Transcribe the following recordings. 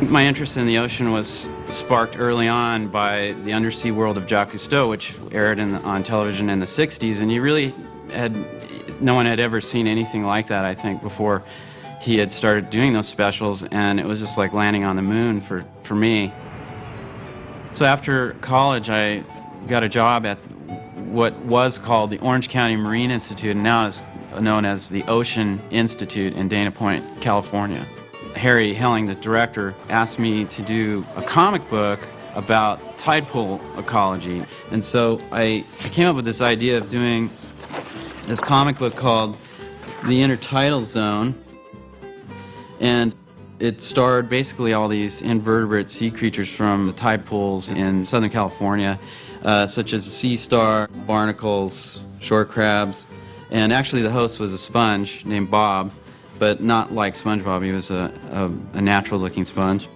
My interest in the ocean was sparked early on by the undersea world of Jacques Cousteau, which aired on television in the 60s, and no one had ever seen anything like that, I think, before he had started doing those specials, and it was just like landing on the moon for me. So after college, I got a job at what was called the Orange County Marine Institute, and now is known as the Ocean Institute in Dana Point, California. Harry Helling, the director, asked me to do a comic book about tide pool ecology. And so I came up with this idea of doing this comic book called The Intertidal Zone. And it starred basically all these invertebrate sea creatures from the tide pools in Southern California, such as sea star, barnacles, shore crabs. And actually the host was a sponge named Bob, but not like SpongeBob. He was a natural-looking sponge.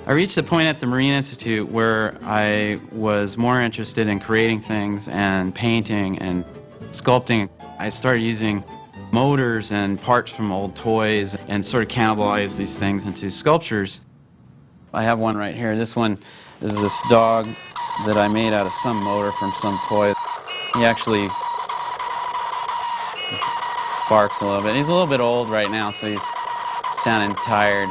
I reached a point at the Marine Institute where I was more interested in creating things and painting and sculpting. I started using motors and parts from old toys and sort of cannibalized these things into sculptures. I have one right here. This one is this dog that I made out of some motor from some toy. He actually barks a little bit. He's a little bit old right now, so he's sounding tired.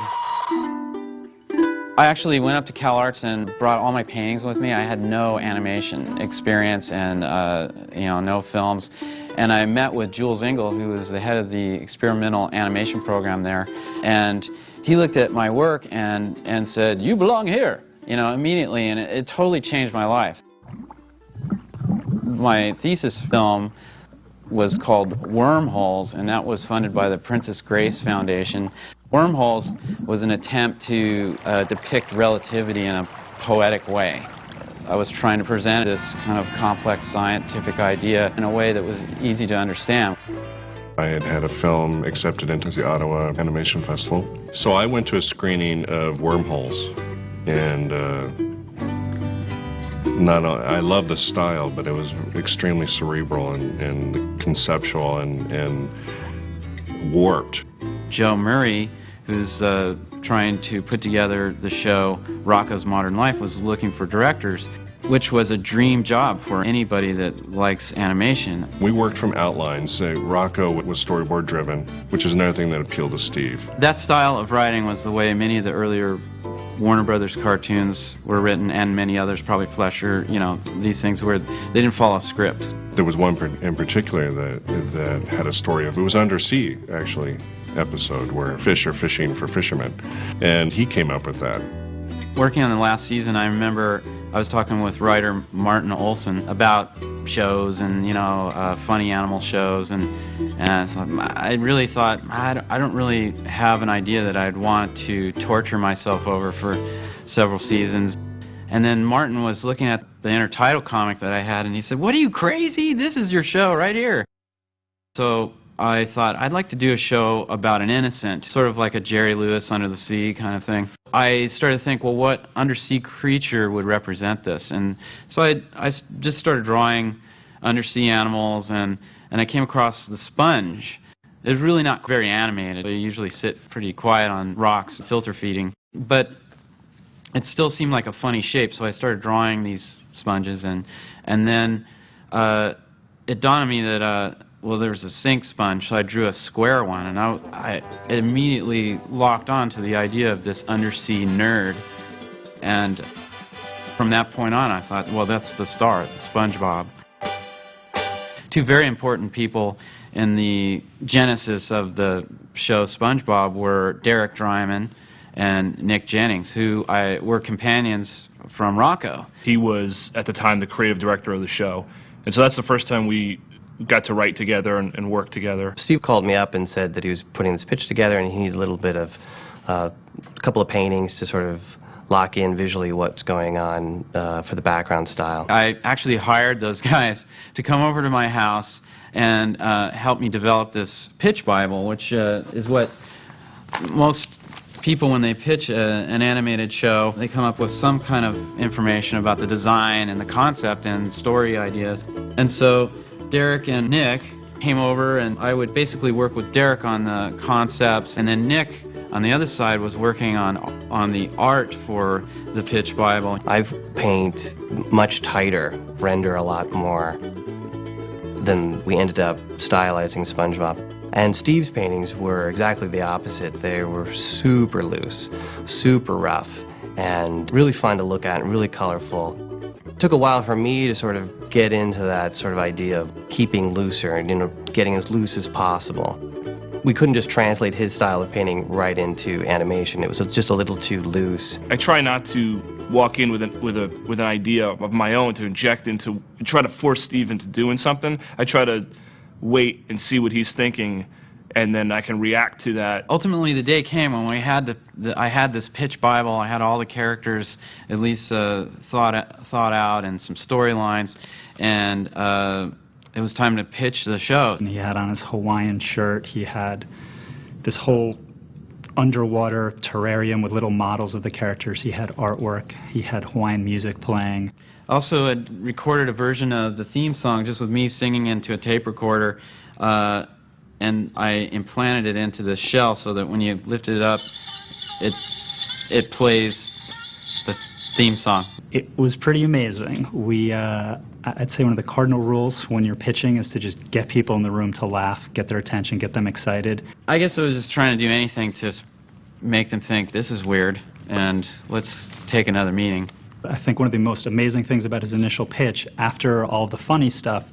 I actually went up to CalArts and brought all my paintings with me. I had no animation experience and no films. And I met with Jules Engel, who was the head of the experimental animation program there. And he looked at my work and said, "You belong here," immediately. And it totally changed my life. My thesis film was called Wormholes, and that was funded by the Princess Grace Foundation. Wormholes was an attempt to depict relativity in a poetic way. I was trying to present this kind of complex scientific idea in a way that was easy to understand. I had had a film accepted into the Ottawa Animation Festival, so I went to a screening of Wormholes, and I love the style, but it was extremely cerebral and conceptual and warped. Joe Murray, who's trying to put together the show Rocko's Modern Life, was looking for directors, which was a dream job for anybody that likes animation. We worked from outlines. Rocko was storyboard driven, which is another thing that appealed to Steve. That style of writing was the way many of the earlier Warner Brothers cartoons were written, and many others, probably Fleischer, these things where they didn't follow a script. There was one in particular that had a story of, it was undersea, actually, episode where fish are fishing for fishermen, and he came up with that. Working on the last season, I remember I was talking with writer Martin Olson about shows and funny animal shows, and so I really thought I don't really have an idea that I'd want to torture myself over for several seasons. And then Martin was looking at the Intertidal comic that I had, and he said, "What, are you crazy? This is your show right here." So I thought I'd like to do a show about an innocent, sort of like a Jerry Lewis Under the Sea kind of thing. I started to think, well, what undersea creature would represent this? And so I just started drawing undersea animals, and I came across the sponge. It was really not very animated. They usually sit pretty quiet on rocks, filter feeding. But it still seemed like a funny shape, so I started drawing these sponges, and then it dawned on me that well, there was a sink sponge, so I drew a square one, and I immediately locked on to the idea of this undersea nerd. And from that point on, I thought, well, that's the star, SpongeBob. Two very important people in the genesis of the show SpongeBob were Derek Drymon and Nick Jennings, who were companions from Rocko. He was, at the time, the creative director of the show, and so that's the first time we got to write together and work together. Steve called me up and said that he was putting this pitch together and he needed a little bit of a couple of paintings to sort of lock in visually what's going on for the background style. I actually hired those guys to come over to my house and help me develop this pitch Bible, which is what most people, when they pitch an animated show, they come up with some kind of information about the design and the concept and story ideas. And so Derek and Nick came over, and I would basically work with Derek on the concepts, and then Nick on the other side was working on the art for the pitch Bible. I paint much tighter, render a lot more than we ended up stylizing SpongeBob. And Steve's paintings were exactly the opposite. They were super loose, super rough, and really fun to look at and really colorful. It took a while for me to sort of get into that sort of idea of keeping looser and, getting as loose as possible. We couldn't just translate his style of painting right into animation. It was just a little too loose. I try not to walk in with an idea of my own to inject into, and try to force Steve into doing something. I try to wait and see what he's thinking, and then I can react to that. Ultimately, the day came when we had I had this pitch Bible. I had all the characters at least thought out and some storylines, and it was time to pitch the show. And he had on his Hawaiian shirt. He had this whole underwater terrarium with little models of the characters. He had artwork. He had Hawaiian music playing. Also, had recorded a version of the theme song just with me singing into a tape recorder, and I implanted it into the shell so that when you lift it up, it plays the theme song. It was pretty amazing. I'd say one of the cardinal rules when you're pitching is to just get people in the room to laugh, get their attention, get them excited. I guess I was just trying to do anything to make them think this is weird and let's take another meeting. I think one of the most amazing things about his initial pitch, after all the funny stuff,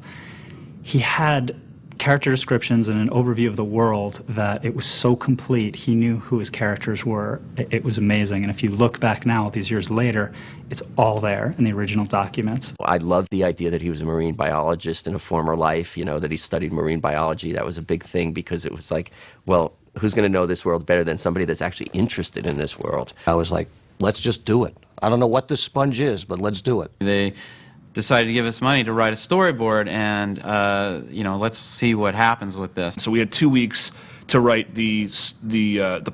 he had character descriptions and an overview of the world that it was so complete. He knew who his characters were. It was amazing. And if you look back now, these years later, it's all there in the original documents. I loved the idea that he was a marine biologist in a former life, that he studied marine biology. That was a big thing because it was like, well, who's going to know this world better than somebody that's actually interested in this world? I was like, let's just do it. I don't know what this sponge is, but let's do it. They decided to give us money to write a storyboard, and let's see what happens with this. So we had 2 weeks to write the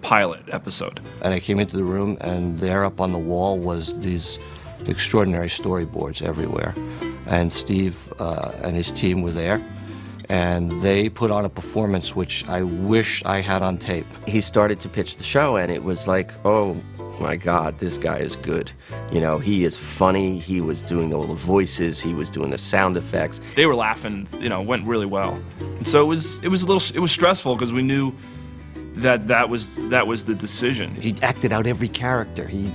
pilot episode. And I came into the room, and there up on the wall was these extraordinary storyboards everywhere. And Steve and his team were there, and they put on a performance which I wish I had on tape. He started to pitch the show, and it was like, oh my God, this guy is good. He is funny. He was doing all the voices. He was doing the sound effects. They were laughing. It went really well. And so it was stressful because we knew that was the decision. He acted out every character. He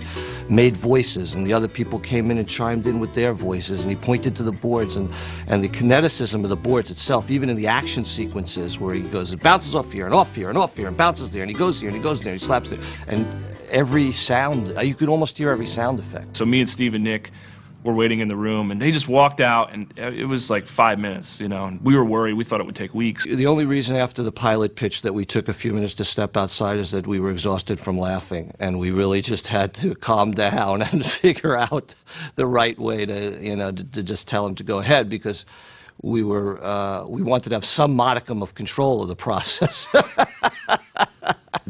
made voices, and the other people came in and chimed in with their voices, and he pointed to the boards, and the kineticism of the boards itself, even in the action sequences where he goes, it bounces off here and off here and off here and bounces there, and he goes here and he goes there and he slaps there, and every sound, you could almost hear every sound effect. So me and Steve and Nick were waiting in the room, and they just walked out, and it was like 5 minutes, and we were worried. We thought it would take weeks. The only reason after the pilot pitch that we took a few minutes to step outside is that we were exhausted from laughing, and we really just had to calm down and figure out the right way to just tell him to go ahead, because we wanted to have some modicum of control of the process.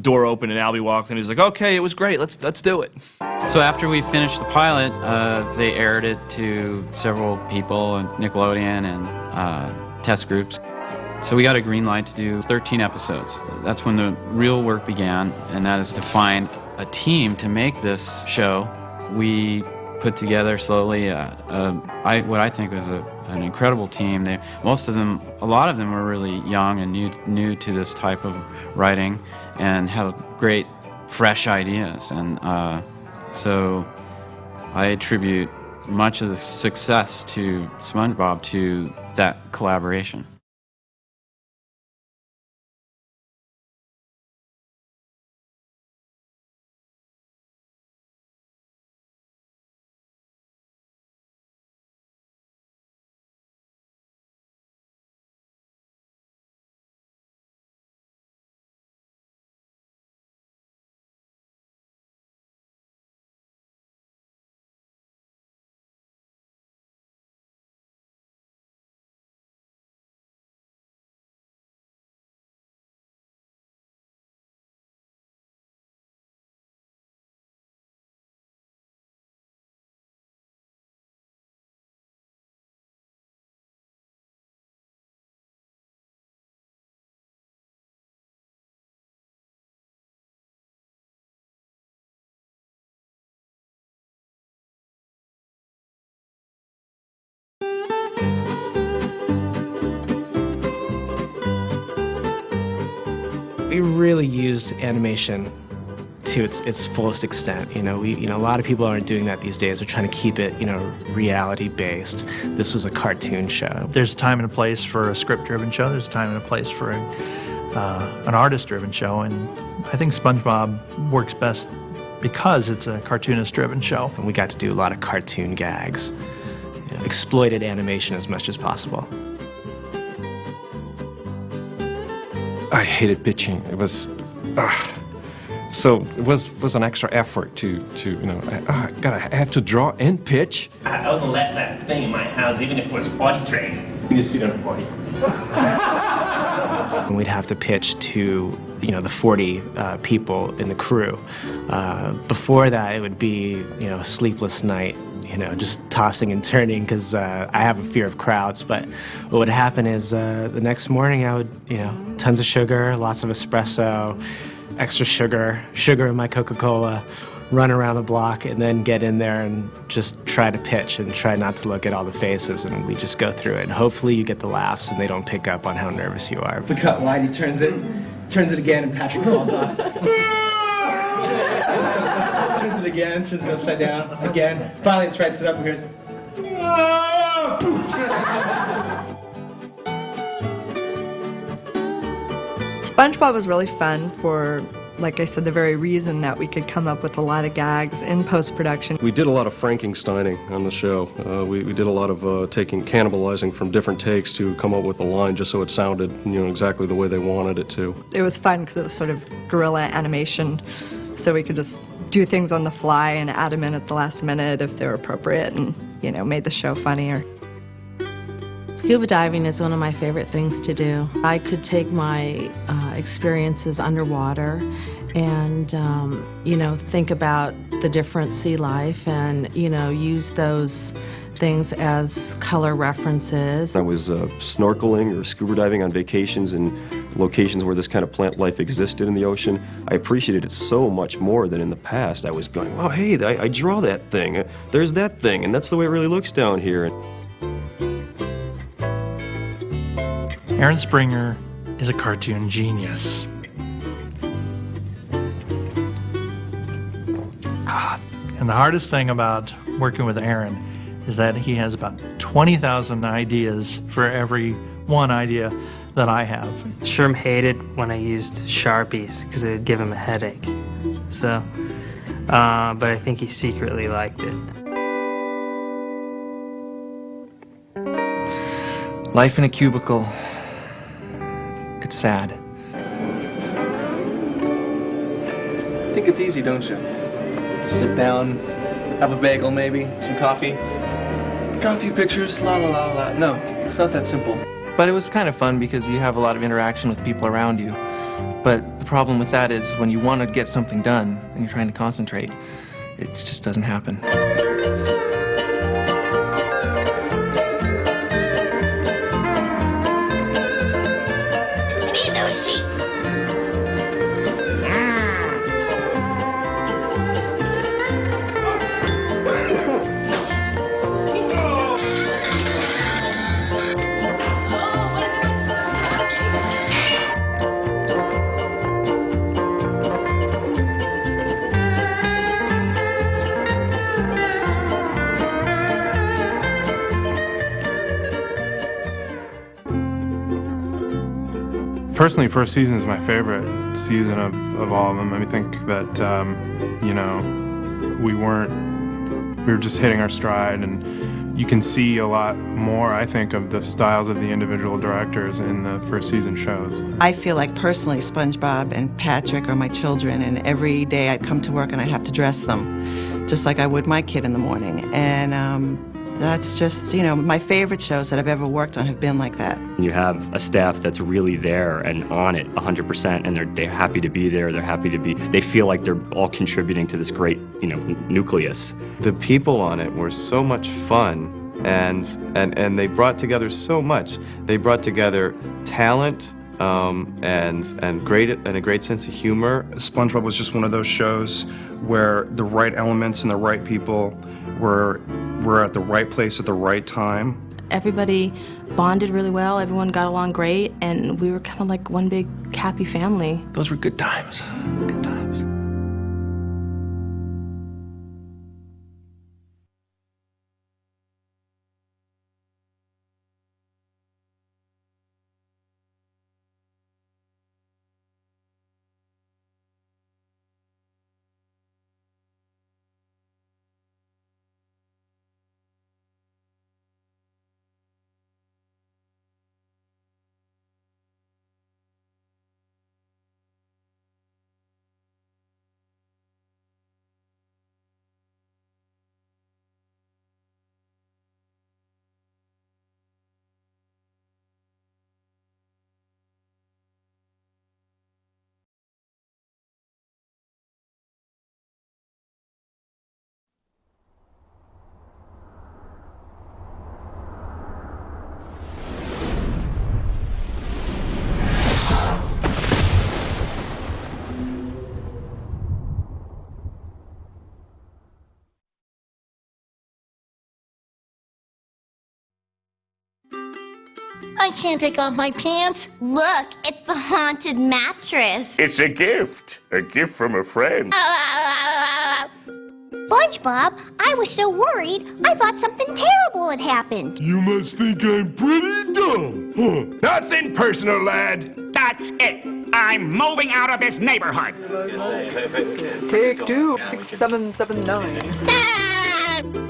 Door opened and Albie walked in. He's like, "Okay, it was great. Let's do it." So after we finished the pilot, they aired it to several people, and Nickelodeon and test groups. So we got a green light to do 13 episodes. That's when the real work began, and that is to find a team to make this show. We put together slowly what I think was an incredible team. A lot of them were really young and new to this type of writing, and had great, fresh ideas. And so I attribute much of the success to SpongeBob to that collaboration. We really used animation to its fullest extent. A lot of people aren't doing that these days. They're trying to keep it, reality based. This was a cartoon show. There's a time and a place for a script-driven show. There's a time and a place for an artist-driven show, and I think SpongeBob works best because it's a cartoonist-driven show. And we got to do a lot of cartoon gags, exploited animation as much as possible. I hated pitching. It was, so it was an extra effort to I have to draw and pitch. I wouldn't let that thing in my house, even if it was potty trained. You sit on a potty. And we'd have to pitch to, the 40 people in the crew. Before that, it would be, a sleepless night. Just tossing and turning because I have a fear of crowds. But what would happen is the next morning I would, tons of sugar, lots of espresso, extra sugar in my Coca-Cola, run around the block, and then get in there and just try to pitch and try not to look at all the faces. And we just go through it. And hopefully you get the laughs and they don't pick up on how nervous you are. The cut line, he turns it again, and Patrick falls off. Turns it again, turns it upside down, again. Finally, it strikes it up and hears. SpongeBob was really fun for, like I said, the very reason that we could come up with a lot of gags in post-production. We did a lot of Frankensteining on the show. We did a lot of cannibalizing from different takes to come up with a line just so it sounded, exactly the way they wanted it to. It was fun because it was sort of guerrilla animation, so we could just do things on the fly and add them in at the last minute if they were appropriate and, made the show funnier. Scuba diving is one of my favorite things to do. I could take my experiences underwater and, think about the different sea life and, use those things as color references. I was snorkeling or scuba diving on vacations in locations where this kind of plant life existed in the ocean. I appreciated it so much more than in the past. I was going, oh, hey, I draw that thing. There's that thing, and that's the way it really looks down here. Aaron Springer is a cartoon genius. And the hardest thing about working with Aaron is that he has about 20,000 ideas for every one idea that I have. Sherm hated when I used Sharpies because it would give him a headache. So, but I think he secretly liked it. Life in a cubicle. It's sad. I think it's easy, don't you? Sit down, have a bagel maybe, some coffee, draw a few pictures, la la la la. No, it's not that simple. But it was kind of fun because you have a lot of interaction with people around you. But the problem with that is when you want to get something done and you're trying to concentrate, it just doesn't happen. Personally, first season is my favorite season of all of them. I think that, we were just hitting our stride, and you can see a lot more, I think, of the styles of the individual directors in the first season shows. I feel like personally SpongeBob and Patrick are my children, and every day I'd come to work and I'd have to dress them, just like I would my kid in the morning. And that's just, my favorite shows that I've ever worked on have been like that. You have a staff that's really there and on it 100%, and they're happy to be there. They feel like they're all contributing to this great, nucleus. The people on it were so much fun, and they brought together so much. They brought together talent and a great sense of humor. SpongeBob was just one of those shows where the right elements and the right people were at the right place at the right time. everybody bonded really well, everyone got along great, and we were kind of like one big happy family. Those were good times. Good times. I can't take off my pants. Look, it's the haunted mattress. It's a gift. A gift from a friend. SpongeBob, I was so worried, I thought something terrible had happened. You must think I'm pretty dumb, huh? Nothing personal, lad. That's it. I'm moving out of this neighborhood. Take 2, 6, 7, 7, 9.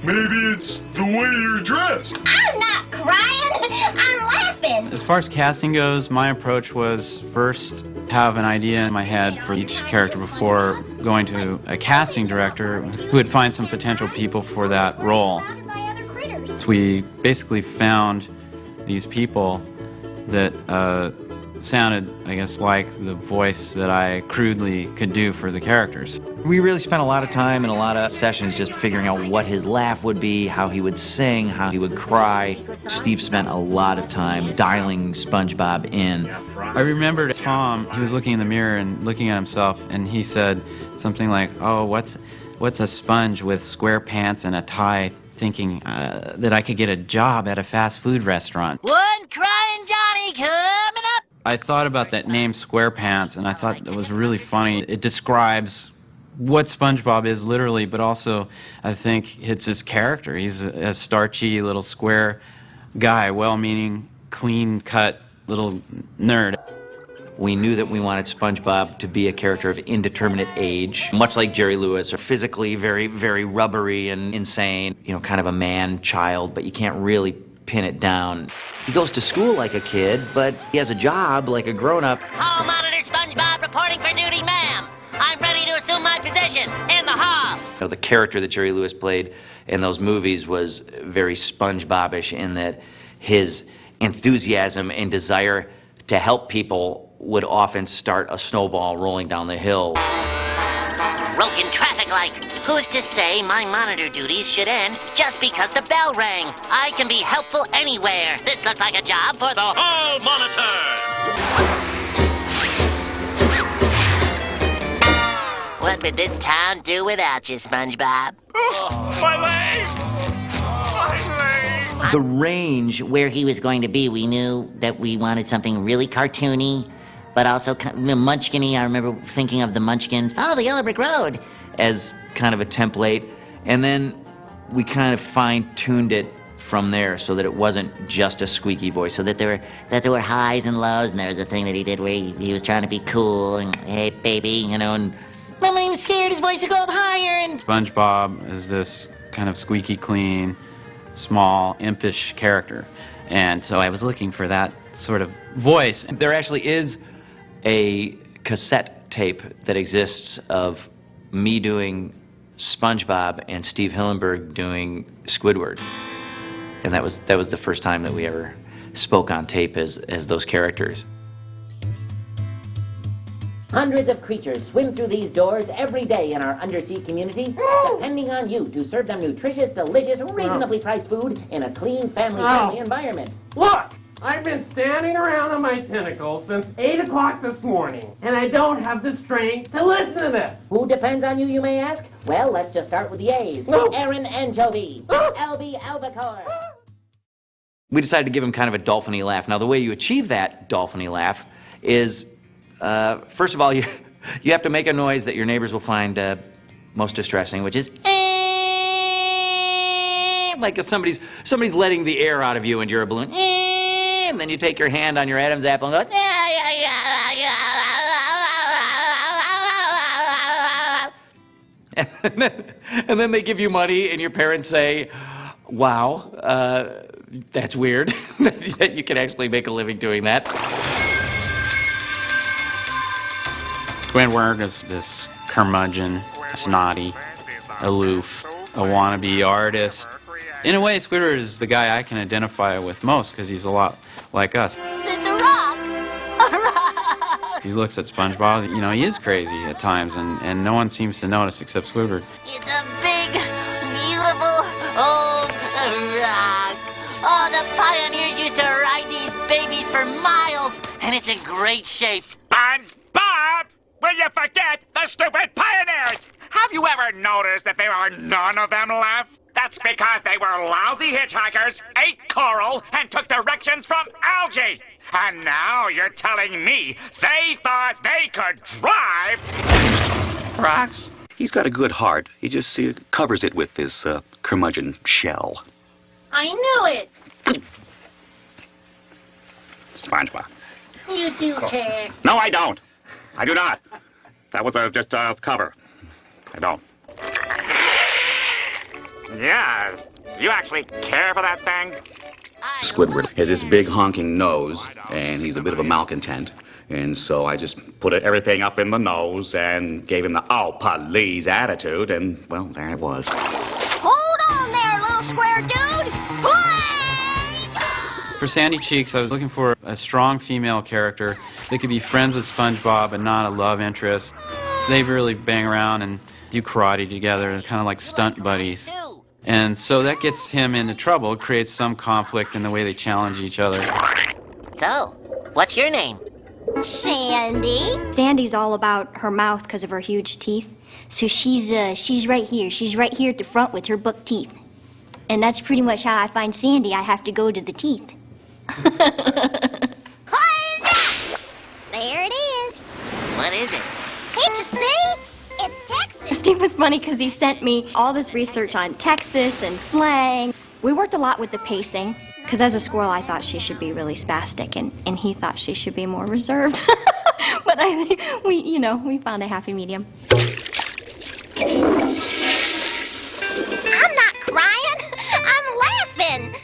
Maybe it's the way you're dressed. I'm not crying. I'm laughing. As far as casting goes, my approach was first have an idea in my head for each character before going to a casting director who would find some potential people for that role. So we basically found these people that sounded, I guess, like the voice that I crudely could do for the characters. We really spent a lot of time and a lot of sessions just figuring out what his laugh would be, how he would sing, how he would cry. Steve spent a lot of time dialing SpongeBob in. I remember Tom, he was looking in the mirror and looking at himself, and he said something like, "Oh, what's a sponge with square pants and a tie, thinking that I could get a job at a fast food restaurant." One crying Johnny coming up. I thought about that name SquarePants, and I thought it was really funny. It describes what SpongeBob is literally, but also I think it's his character. He's a starchy little square guy, well-meaning, clean-cut little nerd. We knew that we wanted SpongeBob to be a character of indeterminate age, much like Jerry Lewis, or physically very, very rubbery and insane, you know, kind of a man-child, but you can't really pin it down. He goes to school like a kid, but he has a job like a grown-up. Hall monitor SpongeBob reporting for duty, ma'am. I'm ready to assume my position in the hall. You know, the character that Jerry Lewis played in those movies was very SpongeBob-ish in that his enthusiasm and desire to help people would often start a snowball rolling down the hill. Broken traffic light. Who's to say my monitor duties should end just because the bell rang? I can be helpful anywhere. This looks like a job for the hall monitor. What would this town do without you, SpongeBob? Oh, my leg! My leg! The range where he was going to be, we knew that we wanted something really cartoony, but also Munchkin-y. I remember thinking of the Munchkins. Oh, the Yellow Brick Road! As kind of a template, and then we kind of fine-tuned it from there so that it wasn't just a squeaky voice, so that there were highs and lows, and there was a thing that he did where he was trying to be cool and, hey, baby, you know, and when he was scared, his voice would go up higher, and SpongeBob is this kind of squeaky clean, small, impish character, and so I was looking for that sort of voice. There actually is a cassette tape that exists of me doing SpongeBob and Steve Hillenburg doing Squidward, and that was the first time that we ever spoke on tape as those characters. Hundreds of creatures swim through these doors every day in our undersea community, depending on you to serve them nutritious, delicious, reasonably priced food in a clean, family-friendly environment. Look! I've been standing around on my tentacles since 8 o'clock this morning, and I don't have the strength to listen to this. Who depends on you, you may ask? Well, let's just start with the A's. No. Aaron Anchovy, LB Albacore. We decided to give him kind of a dolphin-y laugh. Now, the way you achieve that dolphin-y laugh is, first of all, you have to make a noise that your neighbors will find most distressing, which is like if somebody's letting the air out of you and you're a balloon. And then you take your hand on your Adam's apple and go, and then they give you money and your parents say, wow, that's weird that you can actually make a living doing that. Squidward is this curmudgeon, snotty, aloof, a wannabe artist. In a way, Squidward is the guy I can identify with most because he's a lot like us. It's a rock! A rock! He looks at SpongeBob, you know, he is crazy at times, and no one seems to notice except Squidward. It's a big, beautiful, old rock. Oh, the pioneers used to ride these babies for miles, and it's in great shape. SpongeBob! Will you forget the stupid pioneers? Have you ever noticed that there are none of them left? That's because they were lousy hitchhikers, ate coral, and took directions from algae. And now you're telling me they thought they could drive rocks? He's got a good heart. He just covers it with this curmudgeon shell. I knew it! SpongeBob. You do care. No, I don't. I do not. That was just a cover. I don't. Yes. You actually care for that thing? Squidward has this big honking nose, and he's a bit of a malcontent. And so I just put everything up in the nose and gave him the oh, please attitude, and, well, there it was. Hold on there, little square dude! For Sandy Cheeks, I was looking for a strong female character that could be friends with SpongeBob but not a love interest. They really bang around and do karate together, kind of like stunt buddies. And so that gets him into trouble, creates some conflict in the way they challenge each other. So, what's your name? Sandy. Sandy's all about her mouth because of her huge teeth. So she's right here. She's right here at the front with her buck teeth. And that's pretty much how I find Sandy. I have to go to the teeth. There it is. What is it? Can't you see? It's Texas. Steve was funny because he sent me all this research on Texas and slang. We worked a lot with the pacing, because as a squirrel I thought she should be really spastic, and he thought she should be more reserved. But I think we found a happy medium. I'm not crying. I'm laughing.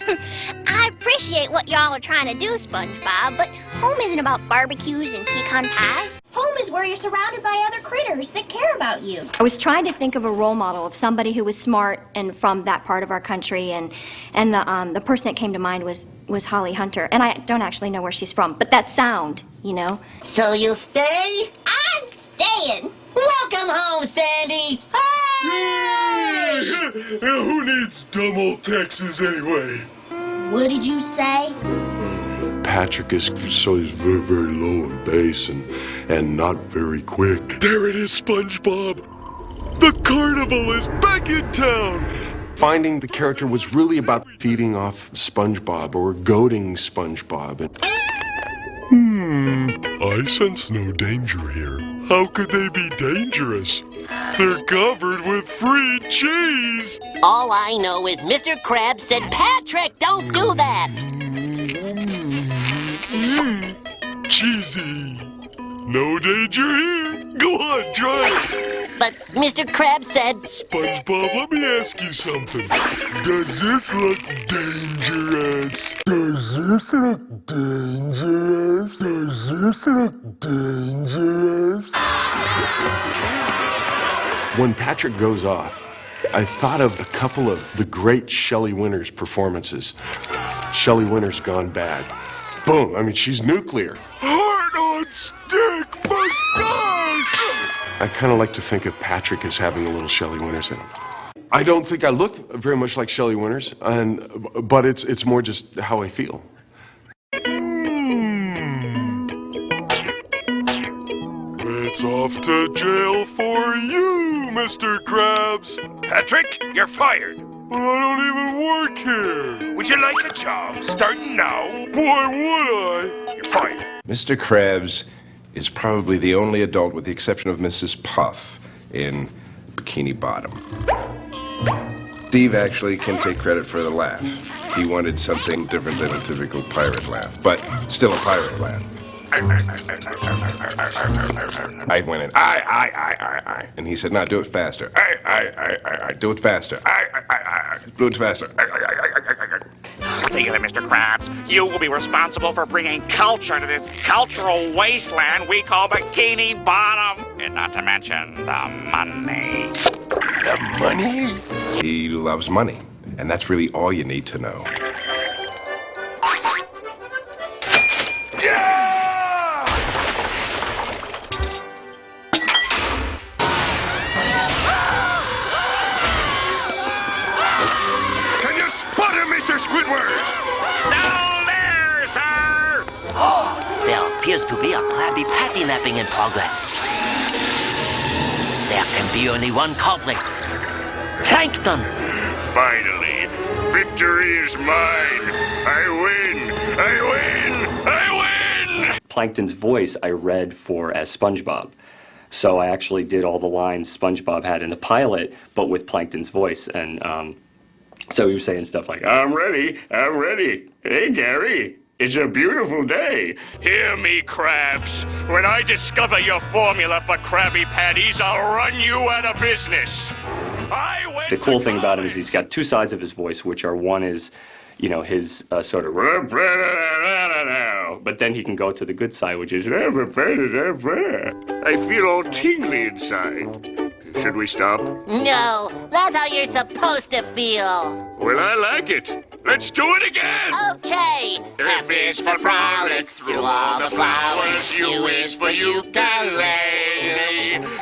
I appreciate what y'all are trying to do, SpongeBob, but home isn't about barbecues and pecan pies. Home is where you're surrounded by other critters that care about you. I was trying to think of a role model of somebody who was smart and from that part of our country, and the person that came to mind was Holly Hunter. And I don't actually know where she's from, but that sound, you know. So you'll stay? I'm staying. Welcome home, Sandy! Yay! Who needs dumb old Texas anyway? What did you say? Patrick is very, very low in bass and not very quick. There it is, SpongeBob! The carnival is back in town! Finding the character was really about feeding off SpongeBob or goading SpongeBob. I sense no danger here. How could they be dangerous? They're covered with free cheese! All I know is Mr. Krabs said, Patrick, don't do that! Cheesy. No danger here. Go on, try it. But Mr. Krabs said... SpongeBob, let me ask you something. Does this look dangerous? Does this look dangerous? Does this look dangerous? When Patrick goes off, I thought of a couple of the great Shelley Winters performances. Shelley Winters Gone Bad. Boom, I mean, she's nuclear. Heart on stick, mustache! I kind of like to think of Patrick as having a little Shelley Winters in him. I don't think I look very much like Shelley Winters, but it's more just how I feel. That's off to jail for you, Mr. Krabs. Patrick, you're fired. But I don't even work here. Would you like a job? Starting now. Why would I? You're fired. Mr. Krabs is probably the only adult, with the exception of Mrs. Puff, in Bikini Bottom. Steve actually can take credit for the laugh. He wanted something different than a typical pirate laugh, but still a pirate laugh. I went in, I. And he said, no, do it faster. I. Do it faster. Do it faster. See that, Mr. Krabs, you will be responsible for bringing culture to this cultural wasteland we call Bikini Bottom. And not to mention the money. The money? He loves money, and that's really all you need to know. Can you spot him, Mr. Squidward? Down there, sir! There appears to be a Krabby Patty napping in progress. There can be only one culprit. Plankton! Finally, victory is mine. I win! I win! I win! Plankton's voice I read for as SpongeBob. So I actually did all the lines SpongeBob had in the pilot, but with Plankton's voice. And so he was saying stuff like, I'm ready. I'm ready. Hey, Gary. It's a beautiful day. Hear me, Krabs. When I discover your formula for Krabby Patties, I'll run you out of business. the cool thing about him is he's got two sides of his voice, which are one is, you know, his sort of, but then he can go to the good side, which is, I feel all tingly inside. Should we stop? No, that's how you're supposed to feel. Well, I like it. Let's do it again. Okay. F is for frolic through all the flowers. U is for ukulele.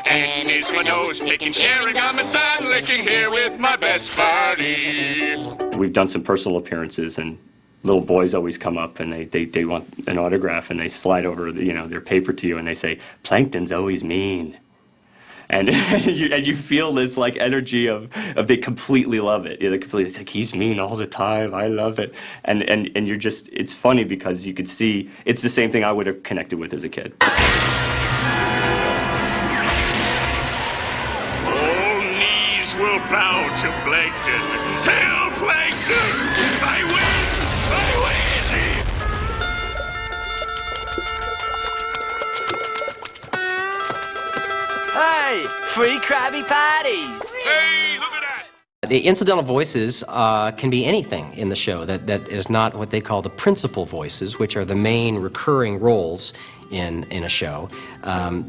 N is for nose picking, sharing gum and sun licking here with my best buddy. We've done some personal appearances, and little boys always come up and they want an autograph, and they slide over their paper to you, and they say, "Plankton's always mean." And you feel this like energy of they completely love it. It's like, he's mean all the time. I love it. And you're just, it's funny because you could see it's the same thing I would have connected with as a kid. All knees will bow to Plankton. Hail Plankton! I win! Hey, free Krabby Patties! Hey, look at that! The incidental voices can be anything in the show that is not what they call the principal voices, which are the main recurring roles in a show.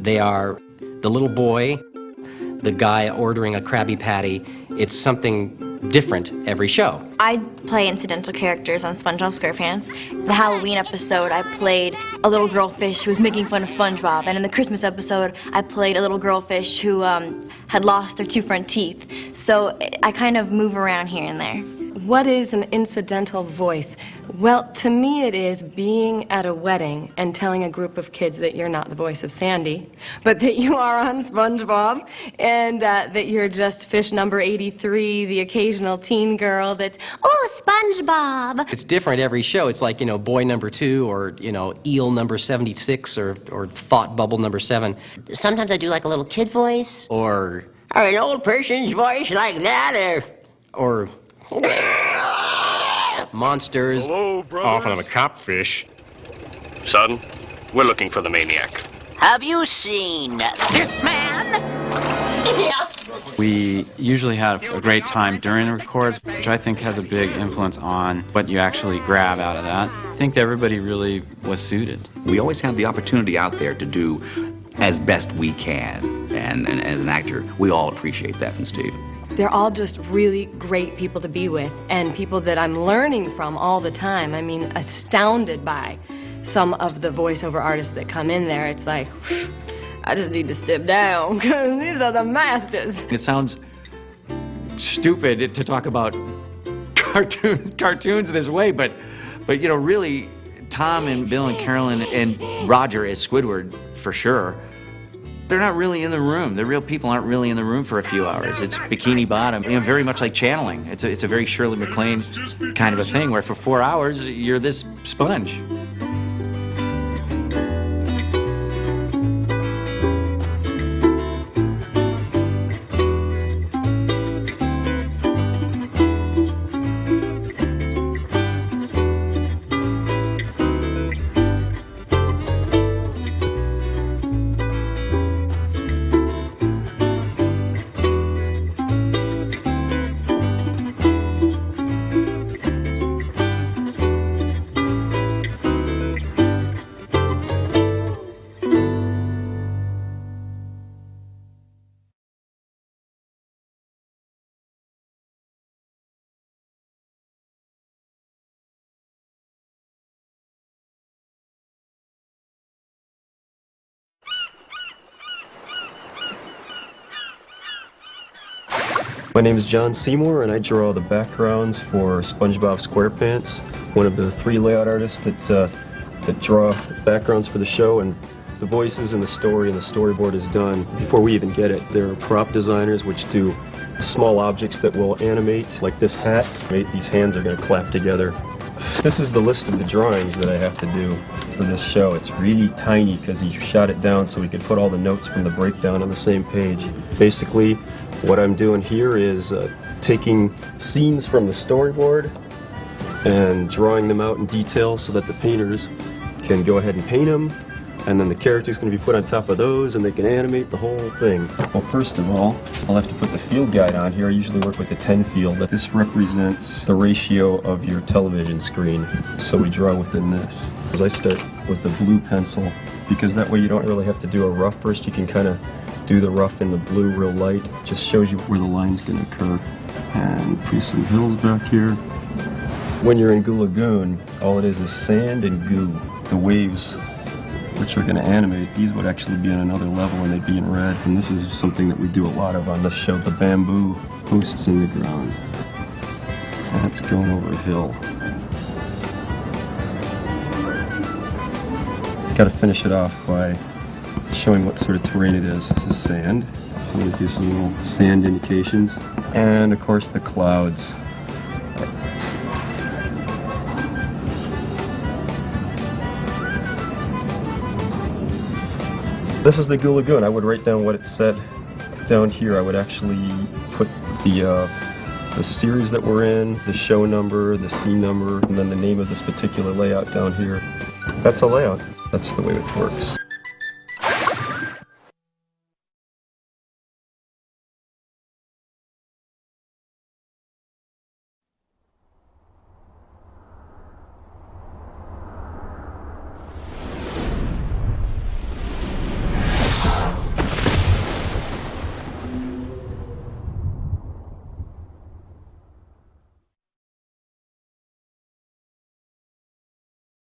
They are the little boy, the guy ordering a Krabby Patty. It's something different every show. I play incidental characters on SpongeBob SquarePants. The Halloween episode, I played a little girl fish who was making fun of SpongeBob. And in the Christmas episode, I played a little girl fish who had lost her 2 front teeth. So I kind of move around here and there. What is an incidental voice? Well, to me it is being at a wedding and telling a group of kids that you're not the voice of Sandy, but that you are on SpongeBob, and that you're just fish number 83, the occasional teen girl that's, oh, SpongeBob. It's different every show. It's like, boy number 2 or, eel number 76 or thought bubble number 7. Sometimes I do like a little kid voice. Or an old person's voice like that, or monsters. Hello, brothers. Often of a copfish. Son, we're looking for the maniac. Have you seen this man? We usually have a great time during the records, which I think has a big influence on what you actually grab out of that. I think everybody really was suited. We always have the opportunity out there to do as best we can, and as an actor, we all appreciate that from Steve. they're all just really great people to be with, and people that I'm learning from all the time. I mean, astounded by some of the voiceover artists that come in there. It's like, I just need to step down, because these are the masters. It sounds stupid to talk about cartoons this way, but you know, really, Tom and Bill and Carolyn and Roger as Squidward, for sure, they're not really in the room. The real people aren't really in the room for a few hours. It's Bikini Bottom, you know, very much like channeling. It's a very Shirley MacLaine kind of a thing, where for 4 hours you're this sponge. My name is John Seymour, and I draw the backgrounds for SpongeBob SquarePants, one of the 3 layout artists that draw backgrounds for the show, and the voices and the story and the storyboard is done before we even get it. There are prop designers which do small objects that will animate, like this hat. These hands are going to clap together. This is the list of the drawings that I have to do for this show. It's really tiny because he shot it down so we could put all the notes from the breakdown on the same page. Basically, what I'm doing here is taking scenes from the storyboard and drawing them out in detail so that the painters can go ahead and paint them, and then the character's going to be put on top of those and they can animate the whole thing. Well, first of all, I'll have to put the field guide on here. I usually work with the 10 field. This represents the ratio of your television screen, so we draw within this. I start with the blue pencil because that way you don't really have to do a rough first. You can kind of do the rough in the blue real light. Just shows you where the line's going to occur. And put some hills back here. When you're in Goo Lagoon, all it is sand and goo. The waves, which are going to animate, these would actually be on another level and they'd be in red. And this is something that we do a lot of on this show, the bamboo posts in the ground. That's going over a hill. Got to finish it off by showing what sort of terrain it is. This is sand, so we do some little sand indications. And of course the clouds. This is the Goo Lagoon. I would write down what it said down here. I would actually put the series that we're in, the show number, the scene number, and then the name of this particular layout down here. That's a layout. That's the way it works.